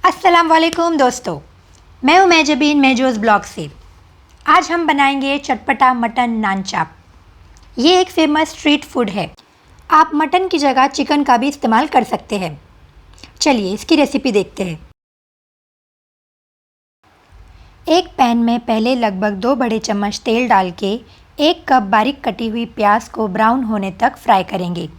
अस्सलाम वालेकुम दोस्तों, मैं हूं मेजबीन मेजोस ब्लॉग से। आज हम बनाएंगे चटपटा मटन नान चाप। ये एक फेमस स्ट्रीट फूड है। आप मटन की जगह चिकन का भी इस्तेमाल कर सकते हैं। चलिए इसकी रेसिपी देखते हैं। एक पैन में पहले लगभग 2 बड़े चम्मच तेल डाल के 1 कप बारीक कटी हुई प्याज को ब्राउन होने तक फ्राई करेंगे।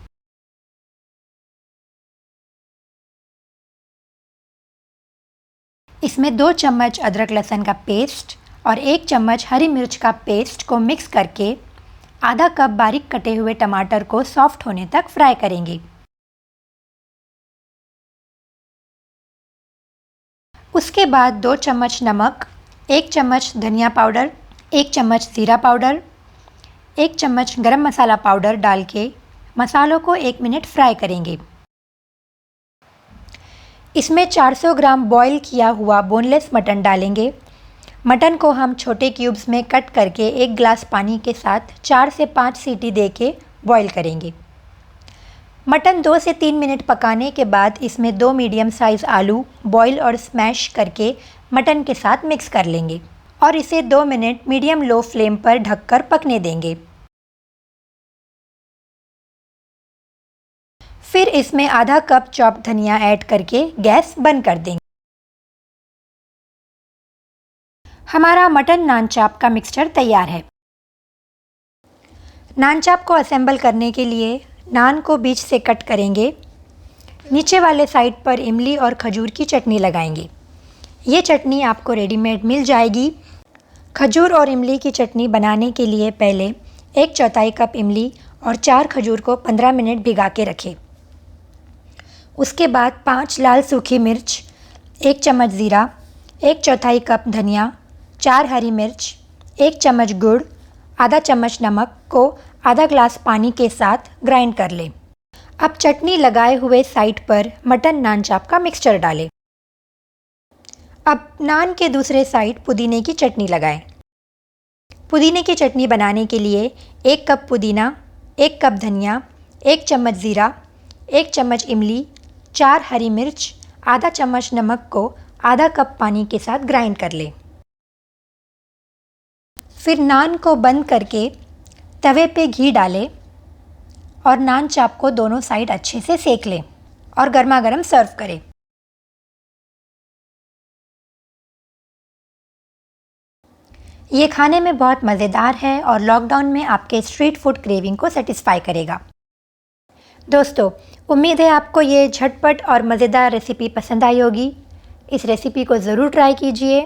इसमें 2 चम्मच अदरक लहसुन का पेस्ट और 1 चम्मच हरी मिर्च का पेस्ट को मिक्स करके आधा कप बारीक कटे हुए टमाटर को सॉफ्ट होने तक फ्राई करेंगे। उसके बाद 2 चम्मच नमक, 1 चम्मच धनिया पाउडर, 1 चम्मच ज़ीरा पाउडर, 1 चम्मच गरम मसाला पाउडर डाल के मसालों को 1 मिनट फ्राई करेंगे। इसमें 400 ग्राम बॉईल किया हुआ बोनलेस मटन डालेंगे। मटन को हम छोटे क्यूब्स में कट करके 1 गिलास पानी के साथ 4 से 5 सीटी दे के बॉईल करेंगे। मटन 2 से 3 मिनट पकाने के बाद इसमें 2 मीडियम साइज़ आलू बॉईल और स्मैश करके मटन के साथ मिक्स कर लेंगे और इसे 2 मिनट मीडियम लो फ्लेम पर ढककर पकने देंगे। फिर इसमें आधा कप चॉप धनिया ऐड करके गैस बंद कर देंगे। हमारा मटन नान चाप का मिक्सचर तैयार है। नान चाप को असेंबल करने के लिए नान को बीच से कट करेंगे। नीचे वाले साइड पर इमली और खजूर की चटनी लगाएंगे। ये चटनी आपको रेडीमेड मिल जाएगी। खजूर और इमली की चटनी बनाने के लिए पहले 1/4 कप इमली और 4 खजूर को 15 मिनट भिगा के रखें। उसके बाद 5 लाल सूखी मिर्च, 1 चम्मच ज़ीरा, 1/4 कप धनिया, 4 हरी मिर्च, 1 चम्मच गुड़, आधा चम्मच नमक को आधा ग्लास पानी के साथ ग्राइंड कर लें। अब चटनी लगाए हुए साइड पर मटन नान चाप का मिक्सचर डालें। अब नान के दूसरे साइड पुदीने की चटनी लगाएं। पुदीने की चटनी बनाने के लिए 1 कप पुदीना, 1 कप धनिया, 1 चम्मच ज़ीरा, 1 चम्मच इमली, 4 हरी मिर्च, आधा चम्मच नमक को आधा कप पानी के साथ ग्राइंड कर लें। फिर नान को बंद करके तवे पे घी डालें और नान चाप को दोनों साइड अच्छे से सेक लें और गर्मा गर्म सर्व करें। ये खाने में बहुत मज़ेदार है और लॉकडाउन में आपके स्ट्रीट फूड क्रेविंग को सेटिस्फाई करेगा। दोस्तों, उम्मीद है आपको ये झटपट और मज़ेदार रेसिपी पसंद आई होगी। इस रेसिपी को ज़रूर ट्राई कीजिए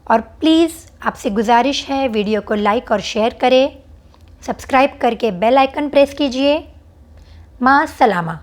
और प्लीज़ आपसे गुजारिश है वीडियो को लाइक और शेयर करें। सब्सक्राइब करके बेल आइकन प्रेस कीजिए। मां सलामा।